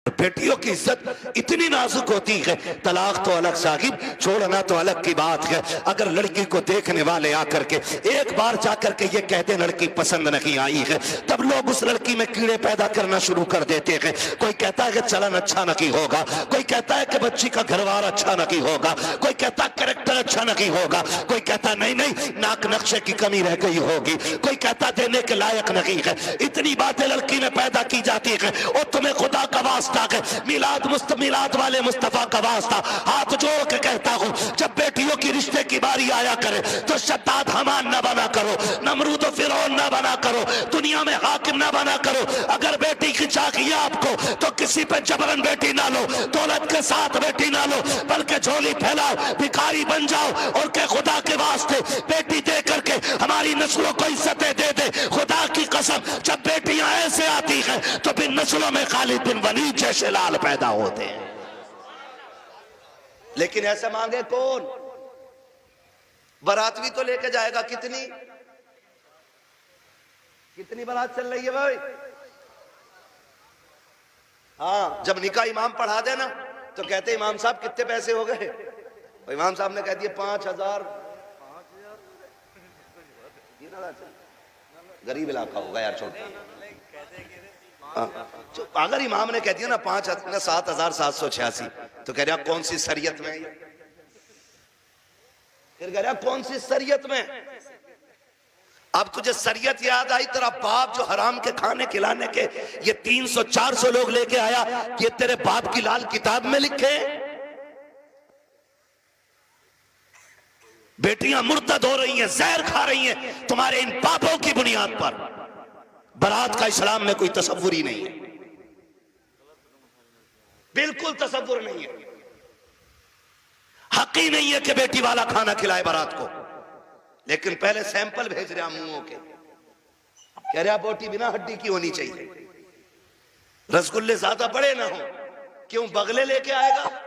बेटियों की इज्जत इतनी नाजुक होती है, तलाक तो अलग साहिब, छोड़ना तो अलग की बात है। अगर लड़की को देखने वाले आकर के एक बार जाकर के ये कहते लड़की पसंद नहीं आई है, तब लोग उस लड़की में कीड़े पैदा करना शुरू कर देते हैं। कोई कहता है कि चलन अच्छा नहीं होगा, कोई कहता है कि बच्ची का घरवार अच्छा नहीं होगा, कोई कहता है कैरेक्टर अच्छा नहीं होगा, कोई कहता नहीं नहीं नाक नक्शे की कमी रह गई होगी, कोई कहता देने के लायक नहीं है। इतनी बातें लड़की में पैदा की जाती है। और तुम्हें खुदा का वास्ता है, मिलाद वाले मुस्तफा का वास्ता हाथ जोड़ के कहता हूं, जब बेटियों की रिश्ते की बारी आया करे तो शद्दाद हमान न बना करो, नमरूद और फिरौन न बना करो, दुनिया में हाकिम न बना करो। अगर बेटी की चाहिए आपको तो किसी पे जबरन बेटी ना लो, दौलत के साथ बेटी ना लो, बल्कि झोली फैलाओ, भिखारी बन जाओ और के खुदा के वास्ते बेटी दे करके हमारी नस्लों को इज्जतें दे दे। खुदा की कसम, जब बेटियां ऐसे आती हैं तो फिर नस्लों में खालिद बिन वलीद जैसे लाल पैदा होते हैं। लेकिन ऐसे मांगे कौन? बारात भी तो लेके जाएगा। कितनी कितनी बारात चल रही है भाई? हाँ, जब निकाह इमाम पढ़ा देना तो कहते इमाम साहब कितने पैसे हो गए? इमाम साहब ने कह दिया 5,000। गरीब इलाका होगा यार, छोटा। अगर इमाम ने कह दिया ना 7,786, तो कह रहा कौन सी शरीयत में? फिर कह रहा कौन सी शरीयत में? अब तुझे शरीयत याद आई, तेरा बाप जो हराम के खाने खिलाने के ये 300-400 लोग लेके आया, ये तेरे बाप की लाल किताब में लिखे? बेटियां मुर्तद हो रही हैं, जहर खा रही हैं तुम्हारे इन पापों की बुनियाद पर। बारात का इस्लाम में कोई तसव्वुर ही नहीं है, बिल्कुल तसव्वुर नहीं है। हक ही नहीं है कि बेटी वाला खाना खिलाए बारात को। लेकिन पहले सैंपल भेज रहा मुंहों के, कह रहा बोटी बिना हड्डी की होनी चाहिए, रसगुल्ले ज्यादा बड़े ना हो। क्यों? बगले लेके आएगा।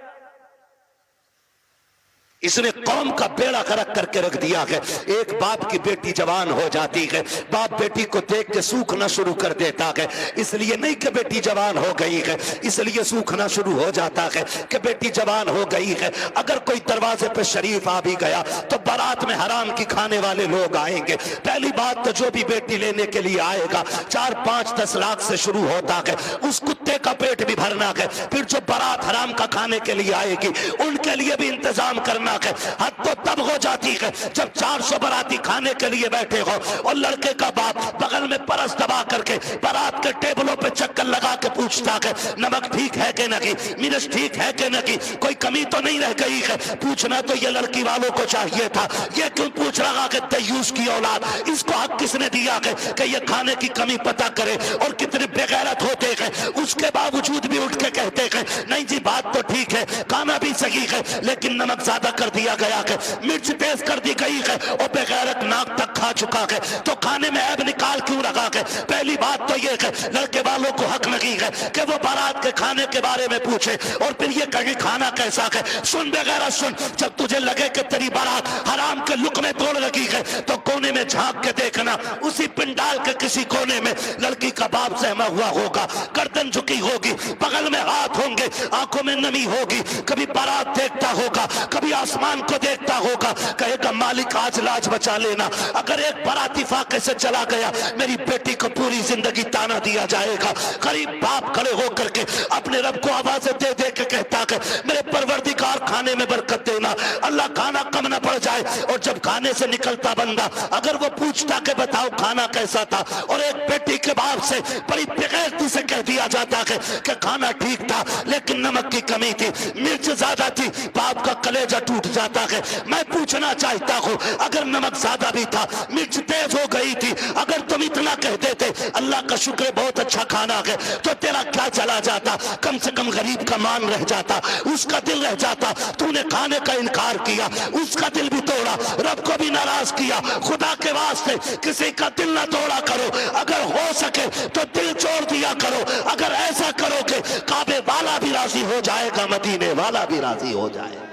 इसने कौम का बेड़ा गर्क करके रख दिया है। एक बाप की बेटी जवान हो जाती है, बाप बेटी को देख के सूखना शुरू कर देता है। इसलिए नहीं कि बेटी जवान हो गई है, इसलिए सूखना शुरू हो जाता है कि बेटी जवान हो गई है। अगर कोई दरवाजे पे शरीफ आ भी गया तो बारात में हराम की खाने वाले लोग आएंगे। पहली बात तो जो भी बेटी लेने के लिए आएगा 4-5-10 लाख से शुरू होता है, उस कुत्ते का पेट भी भरना है। फिर जो बारात हराम का खाने के लिए आएगी उनके लिए भी इंतजाम करना है। हद तो तब हो जाती है जब 400 बाराती खाने के लिए बैठे हो और लड़के का बाप बगल में परस दबा करके बारात के टेबलों पे चक्कर लगा के पूछता है नमक ठीक है कि नहीं, मिर्च ठीक है कि नहीं, कोई कमी तो नहीं रह गई है। पूछना तो ये लड़की वालों को चाहिए था, ये क्यों पूछ रहा कि तयूस की औलाद, इसको हक किसने दिया है कि ये खाने की कमी पता करे? और कितने बेगैरत होते हैं, उसके बावजूद भी उठ के कहते हैं नहीं जी बात तो ठीक है, खाना भी सही है, लेकिन नमक ज्यादा कर दिया गया है, मिर्च तेज कर दी गई है और बेगैरत नाक तक खा चुका है। तो खाने में ऐब निकाल क्यों रखा है? पहली बात तो ये है लड़के वालों को हक नहीं है कि वो बारात के खाने के बारे में पूछे और फिर ये कहे खाना कैसा है। सुन बेगैरत सुन, जब तुझे लगे कि तेरी बारात हराम के लुकमे तोड़ लगी है तो कोने में झांक के देखना, उसी पिंडाल के किसी कोने में लड़की का बाप सहमा हुआ होगा, गर्दन झुकी होगी, बगल में हाथ होंगे, आंखों में नमी होगी, कभी बारात देखता होगा, कभी आसमान को देखता होगा, कहेगा मालिक आज लाज बचा लेना। अगर एक बाराती फाके से चला गया मेरी बेटी को पूरी जिंदगी ताना दिया जाएगा। गरीब बाप खड़े होकर के अपने रब को आवाजें दे दे के कहता है मेरे परवरदिगार खाने में बरकत देना, अल्लाह खाना कम न पड़ जाए। और जब खाने से निकलता बंदा अगर वो पूछता कि बताओ खाना कैसा था, और एक बेटी के बाप से बड़ी बेगैरती से कह दिया जाता है कि खाना ठीक था लेकिन नमक की कमी थी, मिर्च ज्यादा थी, बाप का कलेजा टूट जाता है। मैं पूछना चाहता हूं अगर नमक ज्यादा भी था, मिर्च तेज हो गई थी, अगर तुम इतना कहते थे अल्लाह का शुक्र बहुत अच्छा खाना है, तो तेरा क्या चला जाता? कम से कम गरीब का मान रह जाता, उसका दिल रह जाता। तूने खाने का इनकार किया, उसका दिल भी तोड़ा, रब को भी नाराज किया। खुदा के वास्ते किसी का दिल ना तोड़ा करो, अगर हो सके तो दिल छोड़ दिया करो। अगर ऐसा करोगे काबे वाला भी राजी हो जाएगा, मदीने वाला भी राजी हो जाएगा।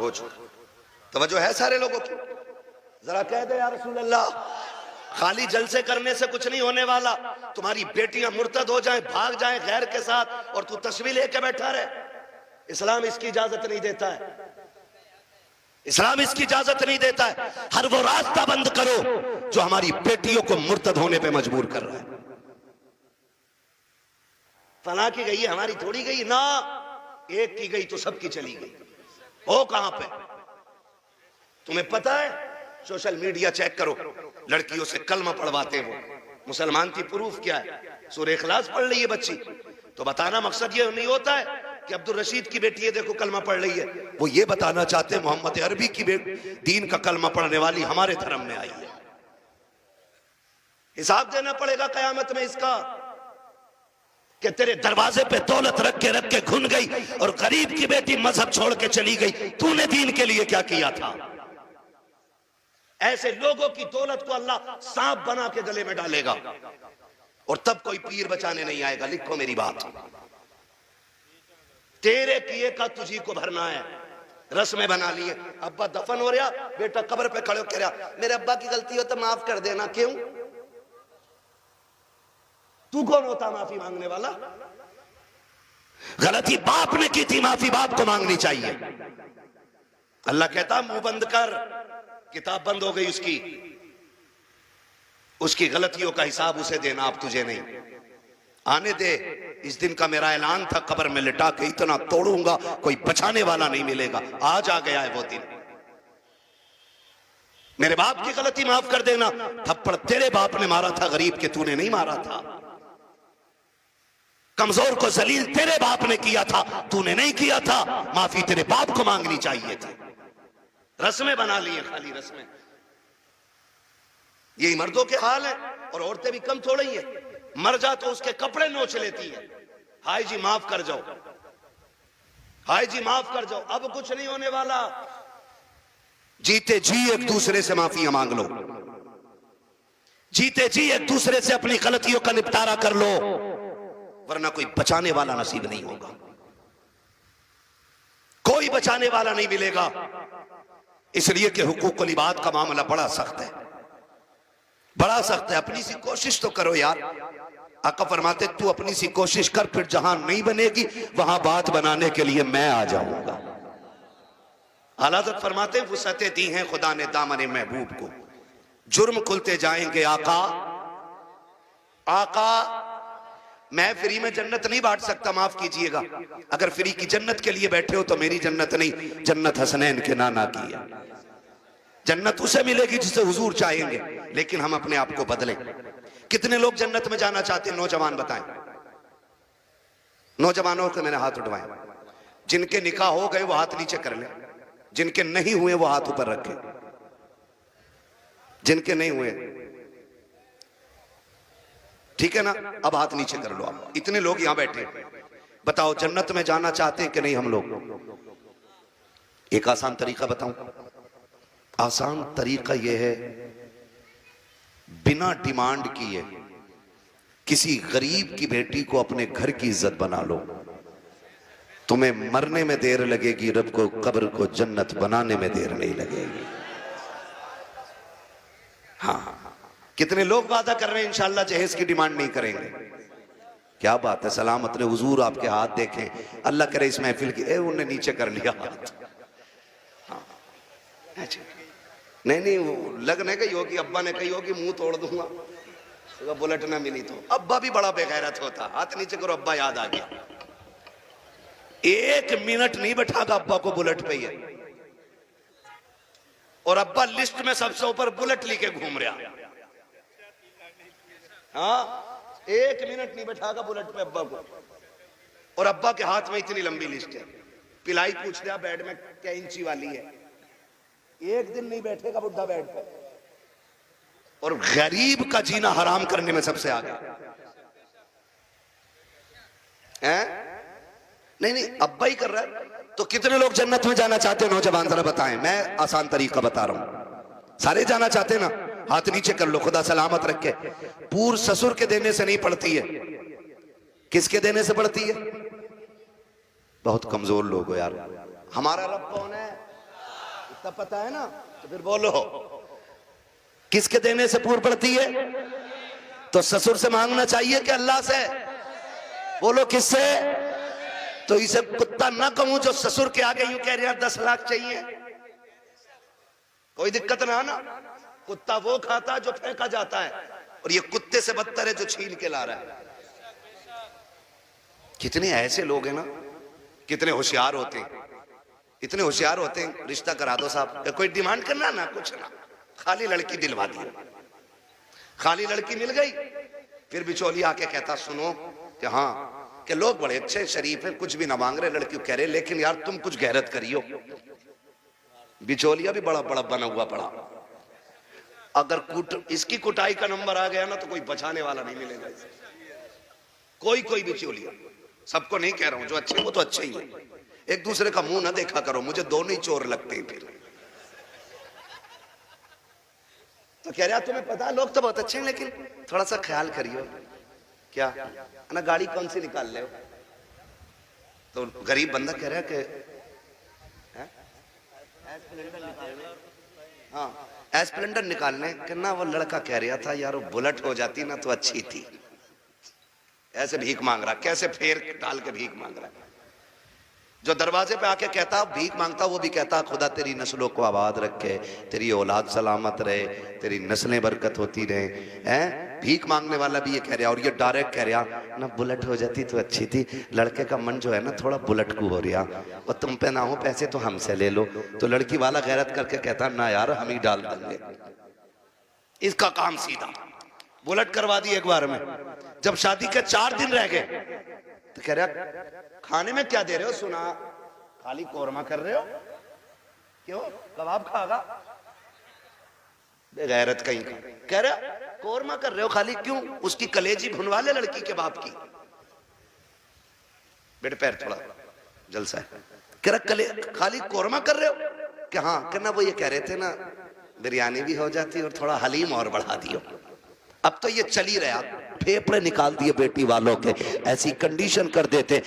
बोझ। तवज्जो है सारे लोगों की? जरा कह दे या रसूल अल्लाह। खाली जलसे करने से कुछ नहीं होने वाला। तुम्हारी बेटियां मुर्तद हो जाएं, भाग जाएं गैर के साथ, और तू तस्वीर लेके बैठा रहे। इस्लाम इसकी इजाजत नहीं देता है। इस्लाम इसकी इजाजत नहीं देता है। हर वो रास्ता बंद करो जो हमारी बेटियों को मुर्तद होने पे मजबूर कर रहा है। फला की गई है, हमारी थोड़ी गई ना। एक की गई तो सबकी चली गई। हो कहां पे? तुम्हें पता है? सोशल मीडिया चेक करो, लड़कियों से कलमा पढ़वाते वो। मुसलमान की प्रूफ क्या है? सूरह इखलास पढ़ रही है बच्ची, तो बताना मकसद ये नहीं होता है कि अब्दुल रशीद की बेटी है देखो कलमा पढ़ रही है। वो ये बताना चाहते हैं मोहम्मद अरबी की बेटी दीन का कलमा पढ़ने वाली हमारे धर्म में आई है। हिसाब देना पड़ेगा कयामत में इसका, कि तेरे दरवाजे पे दौलत रख के घुन गई और गरीब की बेटी मजहब छोड़ के चली गई। तूने दीन के लिए क्या किया था? ऐसे लोगों की दौलत को अल्लाह सांप बना के गले में डालेगा, और तब कोई पीर बचाने नहीं आएगा। लिखो मेरी बात, तेरे किए का तुझी को भरना है। रस्में बना लिए, अब्बा दफन हो रहा, बेटा कब्र पे खड़े हो कह रहा मेरे अब्बा की गलती हो तो माफ कर देना। क्यों? तू कौन होता माफी मांगने वाला? गलती बाप ने की थी, माफी बाप को मांगनी चाहिए। अल्लाह कहता मुंह बंद कर, किताब बंद हो गई उसकी गलतियों का हिसाब उसे देना, अब तुझे नहीं। आने दे, इस दिन का मेरा ऐलान था, कब्र में लिटा के इतना तोड़ूंगा कोई बचाने वाला नहीं मिलेगा। आज आ गया है वो दिन। मेरे बाप की गलती माफ कर देना। थप्पड़ तेरे बाप ने मारा था गरीब के, तूने नहीं मारा था। कमजोर को जलील तेरे बाप ने किया था, तूने नहीं किया था। माफी तेरे बाप को मांगनी चाहिए थी। रस्में बना लिए, खाली रस्में। यही मर्दों के हाल है, और औरतें भी कम थोड़ी है। मर जा तो उसके कपड़े नोच लेती है। हाय जी माफ कर जाओ, हाय जी माफ कर जाओ। अब कुछ नहीं होने वाला। जीते जी एक दूसरे से माफियां मांग लो, जीते जी एक दूसरे से अपनी गलतियों का निपटारा कर लो, वरना कोई बचाने वाला नसीब नहीं होगा। कोई बचाने वाला नहीं मिलेगा। इसलिए कि हुकूकुल इबाद का मामला बड़ा सख्त है, बड़ा सख्त है। अपनी सी कोशिश तो करो यार। आका फरमाते तू अपनी सी कोशिश कर, फिर जहां नहीं बनेगी वहां बात बनाने के लिए मैं आ जाऊंगा। आलाज़त फरमाते वुसअतें दी हैं खुदा ने दामन महबूब को, जुर्म खुलते जाएंगे आका। आका मैं फ्री में जन्नत नहीं बांट सकता, माफ कीजिएगा। अगर फ्री की जन्नत के लिए बैठे हो तो मेरी जन्नत नहीं, जन्नत हसनैन के नाना की है। जन्नत उसे मिलेगी जिसे हुजूर चाहेंगे, लेकिन हम अपने आप को बदलें। कितने लोग जन्नत में जाना चाहते हैं? नौजवान बताएं। नौजवानों को मैंने हाथ उठवाए। जिनके निकाह हो गए वो हाथ नीचे कर ले, जिनके नहीं हुए वो हाथ ऊपर रखे। जिनके नहीं हुए ठीक है ना, अब हाथ नीचे कर लो। आप इतने लोग यहां बैठे, बताओ जन्नत में जाना चाहते हैं कि नहीं हम लोग? एक आसान तरीका बताऊं। आसान तरीका यह है, बिना डिमांड किए किसी गरीब की बेटी को अपने घर की इज्जत बना लो। तुम्हें मरने में देर लगेगी, रब को कब्र को जन्नत बनाने में देर नहीं लगेगी। हाँ, कितने लोग वादा कर रहे हैं इंशाअल्लाह जहेज की डिमांड नहीं करेंगे। क्या बात है, सलामत ने हुजूर आपके हाथ देखें। अल्लाह करे इस महफिल की, उन्होंने नीचे कर लिया हाथ। हाँ, नहीं वो लगने गई होगी, अब्बा ने कही होगी मुंह तोड़ दूंगा तो बुलेट ना मिली तो। अब्बा भी बड़ा बेगैरत होता, हाथ नीचे करो, अब्बा याद आ गया। 1 मिनट नहीं बैठागा अब्बा को बुलेट पे ही, और अब्बा लिस्ट में सबसे ऊपर बुलेट लेके घूम रहा। हाँ, 1 मिनट नहीं बैठागा बुलेट पे अब्बा को, और अब्बा के हाथ में इतनी लंबी लिस्ट है। पिलाई पूछ लिया बेड में क्या इंची वाली है, 1 दिन नहीं बैठेगा बुढ़ा बेड पे। और गरीब का जीना हराम करने में सबसे आगे हैं? नहीं अब्बा ही कर रहा है। तो कितने लोग जन्नत में जाना चाहते हैं नौजवान, जरा बताएं। मैं आसान तरीका बता रहा हूं। सारे जाना चाहते हैं ना? हाथ नीचे कर लो, खुदा सलामत रखे। पूर ससुर के देने से नहीं पड़ती है, किसके देने से पड़ती है? बहुत कमजोर लोग हो यार। हमारा रब कौन है? तब पता है ना, तो फिर बोलो किसके देने से पूर पड़ती है? तो ससुर से मांगना चाहिए कि अल्लाह से? बोलो किससे? तो इसे कुत्ता ना कहूं जो ससुर के आगे यूं कह रहे हैं 10 लाख चाहिए, कोई दिक्कत ना ना। कुत्ता वो खाता जो फेंका जाता है, और ये कुत्ते से बदतर है जो छीन के ला रहा है। कितने ऐसे लोग हैं ना, कितने होशियार होते हैं, इतने होशियार होते हैं। रिश्ता करा दो साहब, कोई डिमांड करना ना, कुछ ना, खाली लड़की दिलवा दी। खाली लड़की मिल गई, फिर बिचौली आके कहता सुनो कि हाँ, कि लोग बड़े अच्छे शरीफ हैं, कुछ भी ना मांग रहे, लड़की कह रहे लेकिन यार तुम कुछ गैरत करियो। बिचौलिया भी बड़ा बड़ा बना हुआ पड़ा। अगर इसकी कुटाई का नंबर आ गया ना तो कोई बचाने वाला नहीं मिलेगा इसे। कोई बिचौलिया, सबको नहीं कह रहा हूं, जो अच्छे वो तो अच्छे ही है। एक दूसरे का मुंह ना देखा करो, मुझे दोनों ही चोर लगते हैं। फिर तो कह रहा तुम्हें पता है लोग तो बहुत अच्छे हैं, लेकिन थोड़ा सा ख्याल करियो। क्या ना, गाड़ी कौन सी निकाल ले? तो गरीब बंदा कह रहा है कि हाँ एस्प्लेंडर निकालने के ना। वो लड़का कह रहा था यार वो बुलेट हो जाती ना तो अच्छी थी। ऐसे भीख मांग रहा, कैसे फेर डाल के भीख मांग रहा। जो दरवाजे पे आके कहता भीख मांगता, वो भी कहता खुदा तेरी नस्लों को आबाद रखे, तेरी औलाद सलामत रहे, तेरी नस्लें बरकत होती रहे। हैं भीख मांगने वाला भी ये कह रहा, और ये डायरेक्ट कह रहा ना बुलेट हो जाती तो अच्छी थी। लड़के का मन जो है ना थोड़ा बुलेट को हो रहा, और तुम पे ना हो पैसे तो हमसे ले लो। तो लड़की वाला गैरत करके कहता ना यार हम ही डाल देंगे। इसका काम सीधा, बुलेट करवा दी एक बार में। जब शादी के 4 दिन रह गए तो कह रहा खाने में क्या दे रहे हो? सुना खाली कोरमा कर रहे हो, क्यों कबाब खागा? बेगैरत कहीं का। कह रहा कोरमा कर रहे हो खाली, क्यों? उसकी कलेजी भुनवा ले लड़की के बाप की। बेटे पैर थोड़ा जलसा है। कह रहा खाली कोरमा कर रहे हो? कि हाँ। कहना वो ये कह रहे थे ना बिरयानी भी हो जाती और थोड़ा हलीम और बढ़ा दियो। अब तो ये चल ही रहा, फेफड़े निकाल दिए बेटी वालों के, ऐसी कंडीशन कर देते।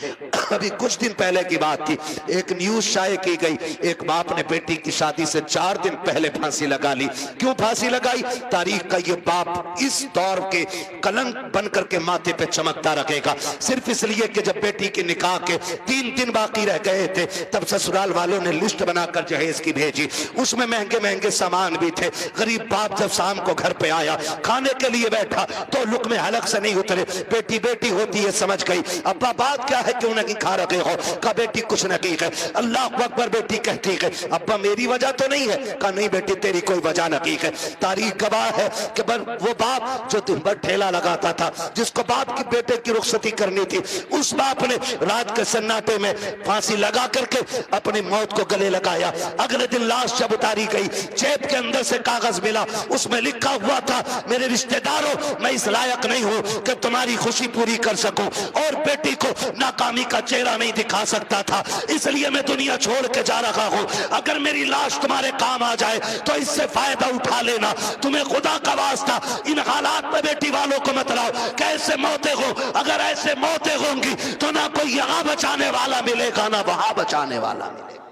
अभी कुछ दिन पहले की बात थी, एक न्यूज शाये की गई, एक बाप ने बेटी की शादी से 4 दिन पहले फांसी लगा ली। क्यों फांसी लगाई? तारीख का ये बाप इस दौर के कलंक बन करके माथे पे चमकता रखेगा, सिर्फ इसलिए कि जब बेटी के निकाह के 3 दिन बाकी रह गए थे तब ससुराल वालों ने लिस्ट बनाकर जहेज की भेजी। उसमें महंगे महंगे सामान भी थे। गरीब बाप जब शाम को घर पे आया, खाने के लिए बैठा तो लुक़्मे हलक से नहीं उतरे। बेटी बेटी होती है, समझ गई। अब्बा बात क्या है, क्यों नहीं खा रहे हो? कहा बेटी कुछ नहीं है। अल्लाह अकबर। बेटी कहती है अब्बा मेरी वजह तो नहीं है? कहा नहीं बेटी तेरी कोई वजह नहीं है। तारीख गवाह है कि वो बाप जो दिन भर ठेला लगाता था, जिसको बाप की बेटे की रुखसती करनी थी, उस बाप ने रात के सन्नाटे में फांसी लगा करके अपनी मौत को गले लगाया। अगले दिन लाश जब उतारी गई, जेब के अंदर से कागज मिला, उसमें लिखा हुआ था मेरे रिश्तेदारों मैं इस लायक नहीं हूं कि तुम्हारी खुशी पूरी कर सकूं, और बेटी को नाकामी का चेहरा नहीं दिखा सकता था, इसलिए मैं दुनिया छोड़ के जा रहा हूं। अगर मेरी लाश तुम्हारे काम आ जाए तो इससे फायदा उठा लेना। तुम्हें खुदा का वास्ता इन हालात में बेटी वालों को मत लाओ। कैसे मौतें हो, अगर ऐसे मौतें होंगी तो ना कोई यहां बचाने वाला मिलेगा ना वहां बचाने वाला मिलेगा।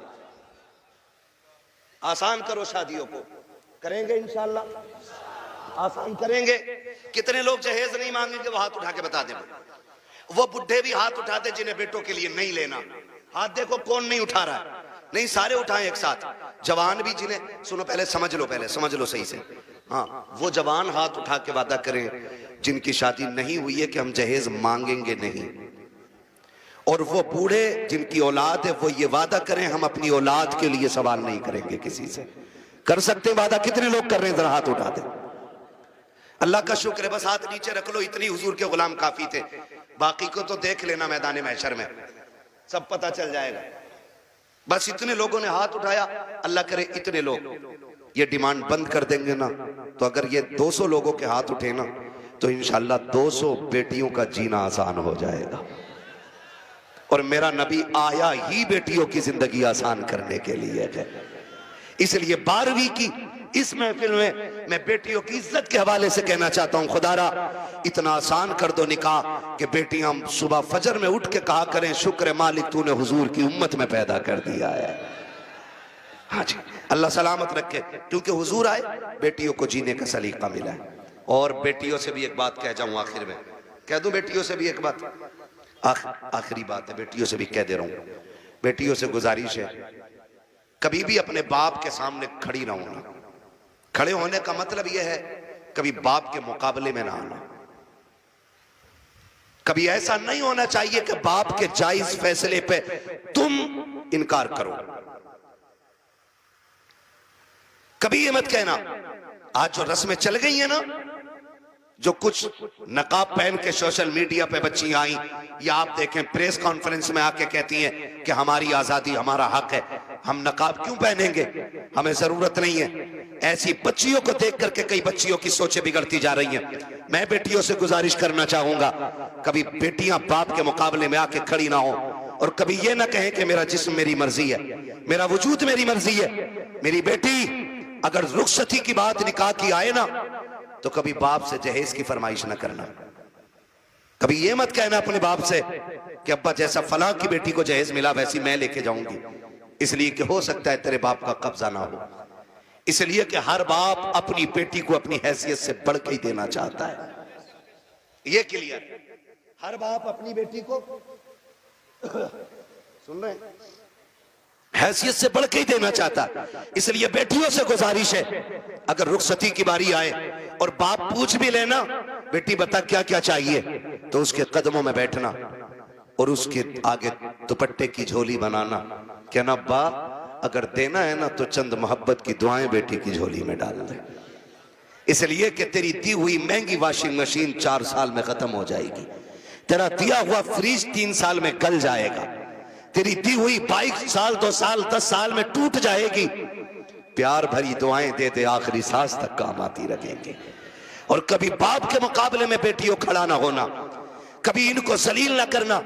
आसान करो शादियों को, करेंगे इंशाअल्लाह, आसान करेंगे। कितने लोग जहेज नहीं मांगेंगे? वो हाथ उठा के बता दे। वो बुढ़े भी हाथ उठाते जिन्हें बेटों के लिए नहीं लेना। हाथ देखो कौन नहीं उठा रहा है। नहीं सारे उठाएं एक साथ। जवान भी जिन्हें, सुनो पहले समझ लो सही से। हाँ वो जवान हाथ उठा के वादा करें जिनकी शादी नहीं हुई है कि हम जहेज मांगेंगे नहीं। और वो बूढ़े जिनकी औलाद है वो ये वादा करें हम अपनी औलाद के लिए सवाल नहीं करेंगे किसी से। कर सकते हैं वादा? कितने लोग कर रहे हैं? जरा हाथ उठा दे। अल्लाह का शुक्र है, बस हाथ नीचे रख लो। इतनी हुजूर के गुलाम काफी थे, बाकी को तो देख लेना मैदान महशर में, सब पता चल जाएगा। बस इतने लोगों ने हाथ उठाया। अल्लाह करे इतने लोग ये डिमांड बंद कर देंगे ना, तो अगर ये 200 लोगों के हाथ उठे ना तो इंशाल्लाह 200 बेटियों का जीना आसान हो जाएगा। और मेरा नबी आया ही बेटियों की जिंदगी आसान करने के लिए है। इसलिए 12वीं की इस महफिल में मैं बेटियों की इज्जत के हवाले से कहना चाहता हूं, खुदारा इतना आसान कर दो निकाह कि बेटियां सुबह फजर में उठ के कहा करें शुक्र मालिक तूने हुजूर की उम्मत में पैदा कर दिया है। हाँ जी, अल्लाह सलामत रखे। क्योंकि हुजूर आए, बेटियों को जीने का सलीका मिला है। और बेटियों से भी एक बात कह जाऊं आखिर में, कह दूं बेटियों से भी एक बात, आखिरी बात है, बेटियों से भी कह दे रहा हूं। बेटियों से गुजारिश है, कभी भी अपने बाप के सामने खड़ी ना होना। खड़े होने का मतलब यह है कभी बाप के मुकाबले में ना आना। कभी ऐसा नहीं होना चाहिए कि बाप के जायज फैसले पे तुम इनकार करो। कभी ये मत कहना, आज जो रस्में चल गई है ना, जो कुछ नकाब पहन के सोशल मीडिया पे बच्चियां आई, या आप देखें प्रेस कॉन्फ्रेंस में आके कहती हैं कि हमारी आजादी, हमारा हक है, हम नकाब क्यों पहनेंगे, हमें जरूरत नहीं है। ऐसी बच्चियों को देख करके कई बच्चियों की सोचें बिगड़ती जा रही हैं। मैं बेटियों से गुजारिश करना चाहूंगा, कभी बेटियां बाप के मुकाबले में आके खड़ी ना हो, और कभी ये ना कहें कि मेरा जिस्म मेरी मर्जी है, मेरा वजूद मेरी मर्जी है। मेरी बेटी, अगर रुखसती की बात निकाह की आए ना, तो कभी बाप से जहेज की फरमाइश ना करना। कभी ये मत कहना अपने बाप से कि अब्बा जैसा फलां की बेटी को जहेज मिला वैसी मैं लेके जाऊंगी, इसलिए कि हो सकता है तेरे बाप का कब्जा ना हो। इसलिए कि हर बाप अपनी बेटी को अपनी हैसियत से बढ़ के ही देना चाहता है। ये क्लियर, हर बाप अपनी बेटी को सुन रहे हैं, हैसियत से बढ़ के ही देना चाहता। इसलिए बेटियों से गुजारिश है, अगर रुखसती की बारी आए और बाप पूछ भी लेना, बेटी बता क्या क्या चाहिए, तो उसके कदमों में बैठना और उसके आगे दुपट्टे की झोली बनाना, कहना अब्बा अगर देना है ना तो चंद मोहब्बत की दुआएं बेटी की झोली में डाल दे। इसलिए कि तेरी दी हुई महंगी वॉशिंग मशीन 4 साल में खत्म हो जाएगी, तेरा दिया हुआ फ्रिज 3 साल में गल जाएगा, तेरी दी हुई बाइक साल 2 साल 10 साल में टूट जाएगी। प्यार भरी दुआएं दे दे, आखिरी सांस तक काम आती रहेंगे। और कभी बाप के मुकाबले में बेटियों खड़ा ना होना, कभी इनको जलील ना करना।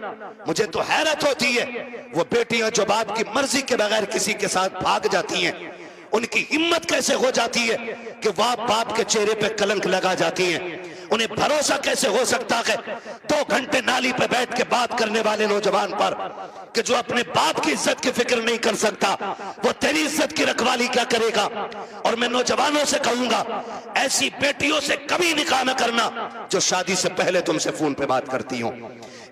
मुझे तो हैरत होती है वो बेटियां जो बाप की मर्जी के बगैर किसी के साथ भाग जाती हैं, उनकी हिम्मत कैसे हो जाती है कि वह बाप के चेहरे पे कलंक लगा जाती हैं। उन्हें भरोसा कैसे हो सकता है 2 घंटे नाली पे बैठ के बात करने वाले नौजवान पर कि जो अपने बाप की इज्जत की फिक्र नहीं कर सकता, वो तेरी इज्जत की रखवाली क्या करेगा। और मैं नौजवानों से कहूंगा, ऐसी बेटियों से कभी निकाह न करना जो शादी से पहले तुमसे फोन पे बात करती हो,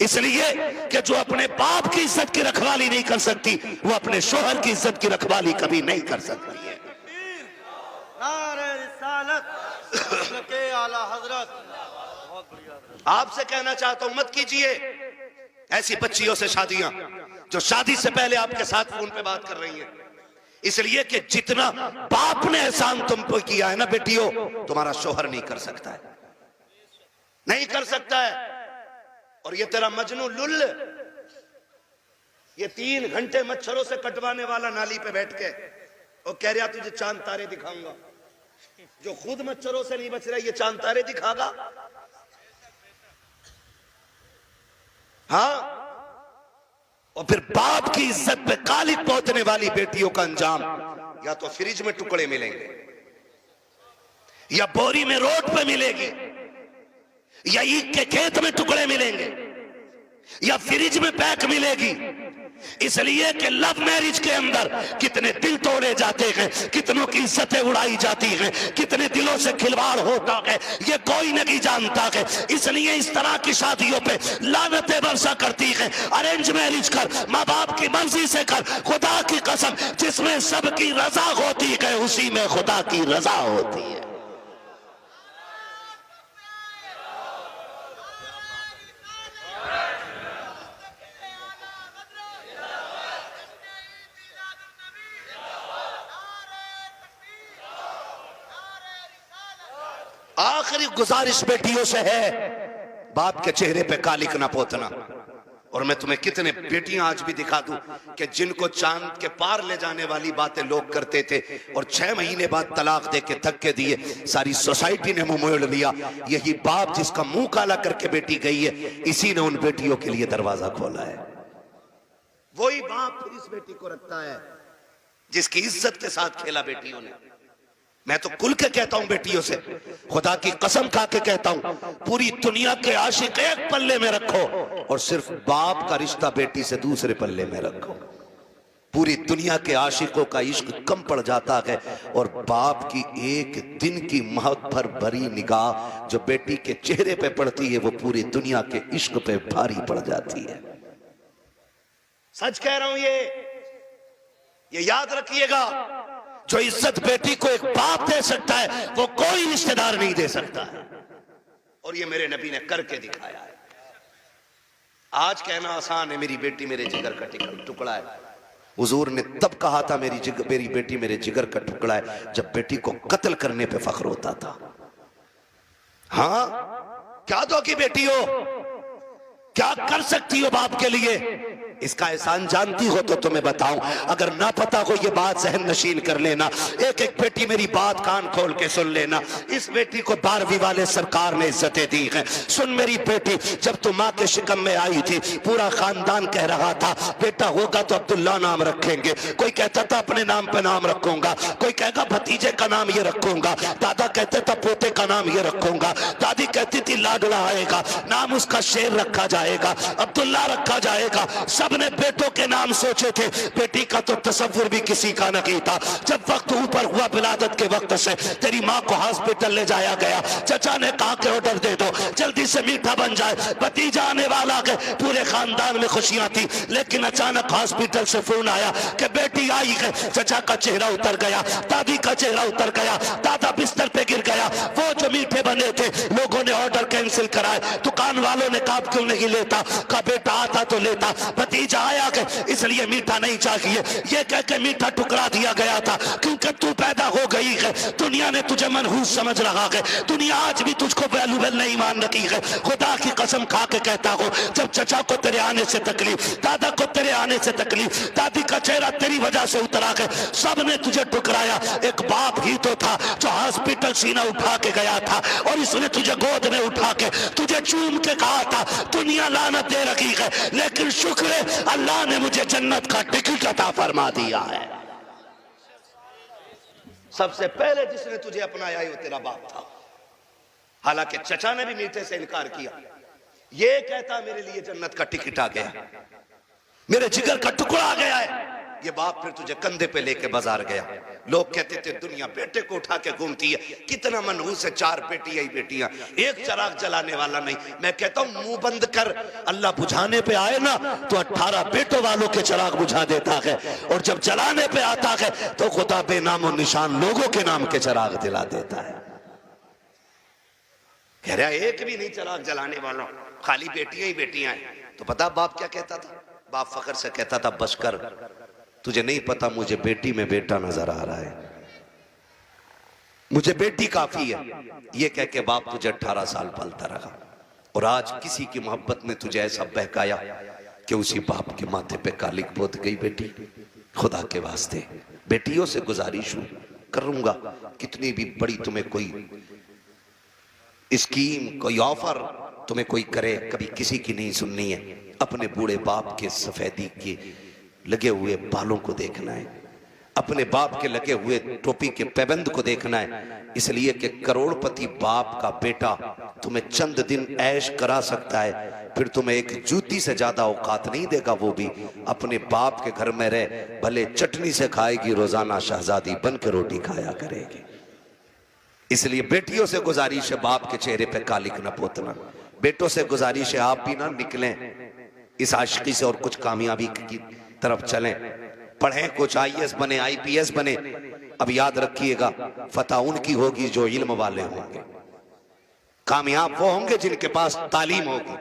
इसलिए कि जो अपने बाप की इज्जत की रखवाली नहीं कर सकती, वो अपने शोहर की इज्जत की रखवाली कभी नहीं कर सकती है। आपसे कहना चाहता हूं, मत कीजिए ऐसी बच्चियों से शादियां जो शादी से पहले आपके साथ फोन पे बात कर रही हैं। इसलिए कि जितना बाप ने एहसान तुम पे किया है ना बेटियों, तुम्हारा शोहर नहीं कर सकता है, नहीं कर सकता है। और ये तेरा मजनू लुल, ये 3 घंटे मच्छरों से कटवाने वाला नाली पे बैठ के और कह रहा तुझे चांद तारे दिखाऊंगा, जो खुद मच्छरों से नहीं बच रहा ये चांद तारे दिखागा। हाँ, और फिर बाप की इज्जत पे कालिक पोतने वाली बेटियों का अंजाम या तो फ्रिज में टुकड़े मिलेंगे, या बोरी में रोड पे मिलेगी, या ईख के खेत में टुकड़े मिलेंगे, या फ्रिज में पैक मिलेगी। इसलिए कि लव मैरिज के अंदर कितने दिल तोड़े जाते हैं, कितनों की इज्जतें उड़ाई जाती हैं, कितने दिलों से खिलवाड़ होता है, ये कोई नहीं जानता है। इसलिए इस तरह की शादियों पे लानतें बरसा करती हैं। अरेंज मैरिज कर, माँ बाप की मर्जी से कर, खुदा की कसम जिसमें सबकी रजा होती है उसी में खुदा की रजा होती है। आखिरी गुजारिश बेटियों से है, बाप के चेहरे पे कालिक ना पोतना। और मैं तुम्हें कितने बेटियां आज भी दिखा दूं कि जिनको चांद के पार ले जाने वाली बातें लोग करते थे और 6 महीने बाद तलाक दे के धक्के दिए, सारी सोसाइटी ने मुंह मोड़ लिया। यही बाप जिसका मुंह काला करके बेटी गई है, इसी ने उन बेटियों के लिए दरवाजा खोला है। वही बाप फिर इस बेटी को रखता है जिसकी इज्जत के साथ खेला बेटियों ने। मैं तो खुल के कहता हूं बेटियों से, खुदा की कसम खा के कहता हूं, पूरी दुनिया के आशिक एक पल्ले में रखो और सिर्फ बाप का रिश्ता बेटी से दूसरे पल्ले में रखो। पूरी दुनिया के आशिकों का इश्क कम पड़ जाता है और बाप की एक दिन की मोहब्बत भरी निगाह जो बेटी के चेहरे पे पड़ती है वो पूरी दुनिया के इश्क पे भारी पड़ जाती है। सच कह रहा हूं, ये याद रखिएगा, जो इज्जत बेटी को एक बाप दे सकता है वो कोई रिश्तेदार नहीं दे सकता है, और ये मेरे नबी ने करके दिखाया है। आज कहना आसान है मेरी बेटी मेरे जिगर का टुकड़ा है, हुजूर ने तब कहा था मेरी बेटी मेरे जिगर का टुकड़ा है जब बेटी को कत्ल करने पे फख्र होता था। हाँ, क्या दो की बेटी हो, क्या कर सकती हो बाप के लिए, इसका एहसान जानती हो तो तुम्हें बताऊं, अगर ना पता हो ये बात जहन नशीन कर लेना। एक एक बेटी मेरी बात कान खोल के सुन लेना। इस बेटी को 12वीं वाले सरकार ने इज्जतें दी हैं। सुन मेरी बेटी, जब तू माँ के शिकम में आई थी पूरा खानदान कह रहा था बेटा होगा तो अब्दुल्ला नाम रखेंगे, कोई कहता था अपने नाम पे नाम रखूंगा, कोई कहेगा भतीजे का नाम ये रखूंगा, दादा कहते था पोते का नाम ये रखूंगा, दादी कहती थी लाडला आएगा, नाम उसका शेर रखा जाएगा, अब्दुल्ला रखा जाएगा। सबने बेटों के नाम सोचे थे, बेटी का तो तसव्वुर भी किसी का नहीं था। जब वक्त ऊपर हुआ विलादत के वक्त से तेरी माँ को हॉस्पिटल ले जाया गया, चचा ने कहा कि ऑर्डर दे दो जल्दी से मीठा बन जाए, भतीजा आने वाला है। पूरे खानदान में खुशियां थी, लेकिन अचानक हॉस्पिटल से फोन आया कि बेटी आई है। चचा का चेहरा उतर गया, दादी का चेहरा उतर गया, दादा बिस्तर पे गिर गया। वो जो मीठे बने थे लोगों ने ऑर्डर कैंसिल कराए, दुकान वालों ने कहा क्यों नहीं लेता, कहा बेटा आता तो लेता, भतीजा आया कि इसलिए मीठा नहीं चाहिए, ये कह के मीठा टुकड़ा दिया गया था क्योंकि तू पैदा हो गई है। दुनिया ने तुझे मनहूस समझ रहा है, दुनिया आज भी तुझको वैल्यूएबल नहीं मान रही है। खुदा की कसम खा के कहता हूं, जब चचा को तेरे आने से तकलीफ, दादा को तेरे आने से तकलीफ, दादी का चेहरा तेरी वजह से उतरा है, सब ने तुझे टुकराया। एक बाप ही तो था जो हॉस्पिटल सीना उठा के गया था और इसने तुझे गोद में उठा के तुझे चूम के कहा था दुनिया लानत दे रखी है, लेकिन शुक्र है अल्लाह ने मुझे जन्नत का टिकट अता फरमा दिया है। सबसे पहले जिसने तुझे अपनाया वो तेरा बाप था। हालांकि चचा ने भी मीठे से इनकार किया, ये कहता मेरे लिए जन्नत का टिकट आ गया, मेरे जिगर का टुकड़ा आ गया है। ये बाप फिर तुझे कंधे पे लेके बाजार गया। लोग कहते थे दुनिया बेटे को उठा के घूमती है, कितना मनहूस है, 4 बेटियां ही बेटियां, एक चिराग जलाने वाला नहीं। मैं कहता हूं मुंह बंद कर, अल्लाह बुझाने पे आए ना तो 18 बेटों वालों के चिराग बुझा देता है, और जब जलाने पे आता है तो खुदा बेनामो निशान लोगों के नाम के चिराग दिला देता है। कह रहा एक भी नहीं चिराग जलाने वाला, खाली बेटियां ही बेटियां हैं। तो पता बाप क्या कहता था? बाप फखर से कहता था बस कर, तुझे नहीं पता मुझे बेटी में बेटा नजर आ रहा है, मुझे बेटी काफी है। ये कह के बाप तुझे 18 साल पालता रहा, और आज किसी की मोहब्बत ने तुझे ऐसा बहकाया कि उसी बाप के माथे पे कालिक पोत गई बेटी। खुदा के वास्ते बेटियों से गुजारिश करूंगा, कितनी भी बड़ी तुम्हें कोई स्कीम, कोई ऑफर तुम्हें कोई करे, कभी किसी की नहीं सुननी है। अपने बूढ़े बाप के सफेदी के लगे हुए बालों को देखना है, अपने बाप के लगे हुए टोपी के पैबंद को देखना है, इसलिए कि करोड़पति बाप का बेटा तुम्हें चंद दिन ऐश करा सकता है, फिर तुम्हें एक जूती से ज्यादा औकात नहीं देगा। वो भी अपने बाप के घर में रहे, भले चटनी से खाएगी, रोजाना शहजादी बन के रोटी खाया करेगी। इसलिए बेटियों से गुजारिश है बाप के चेहरे पे कालिक न पोतना। बेटों से गुजारिश है आप भी ना निकलें इस आशिकी से और कुछ कामयाबी की तरफ चलें, पढ़ें, कुछ IAS बने, IPS बने। अब याद रखिएगा फतह उनकी होगी जो इल्म वाले होंगे, कामयाब वो होंगे जिनके पास तालीम होगी।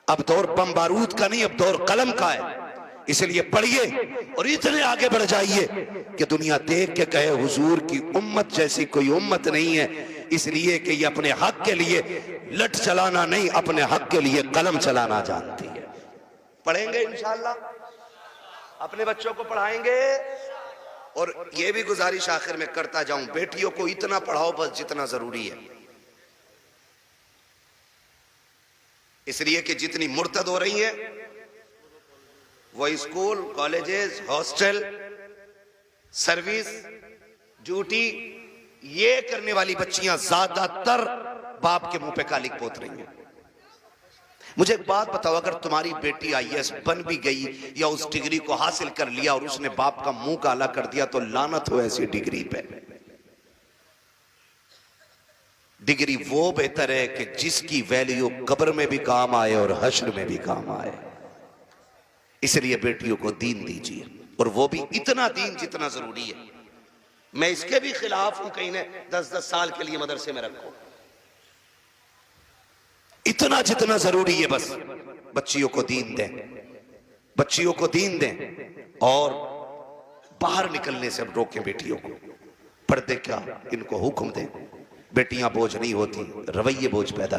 अब दौर बम बारूद का नहीं, अब दौर कलम का है। इसलिए पढ़िए और इतने आगे बढ़ जाइए कि दुनिया देख के कहे हुजूर की उम्मत जैसी कोई उम्मत नहीं है, इसलिए कि ये अपने हक के लिए लठ चलाना नहीं, अपने हक के लिए कलम चलाना जानती है। पढ़ेंगे इंशाअल्लाह, अपने बच्चों को पढ़ाएंगे। और ये भी गुजारिश आखिर में करता जाऊं, बेटियों को इतना पढ़ाओ बस जितना जरूरी है, इसलिए कि जितनी मुर्तद हो रही है वो school, colleges, hostel, service, duty, ये करने वाली बच्चियां ज्यादातर बाप के मुंह पे कालिक पोत रही हैं। मुझे एक बात बताओ, अगर तुम्हारी बेटी आईएएस बन भी गई या उस डिग्री को हासिल कर लिया और उसने बाप का मुंह काला कर दिया, तो लानत हो ऐसी डिग्री पे। डिग्री वो बेहतर है कि जिसकी वैल्यू कब्र में भी काम आए और हश्र में भी काम आए। इसलिए बेटियों को दीन दीजिए, और वो भी इतना दीन जितना जरूरी है। मैं इसके भी खिलाफ हूं कहीं ने 10-10 साल के लिए मदरसे में रखो, इतना जितना जरूरी है। बस बच्चियों को दीन दें, बच्चियों को दीन दें, और बाहर निकलने से रोकें बेटियों को। पर्दे क्या, इनको हुक्म दें। बेटियां बोझ नहीं होती, रवैये बोझ पैदा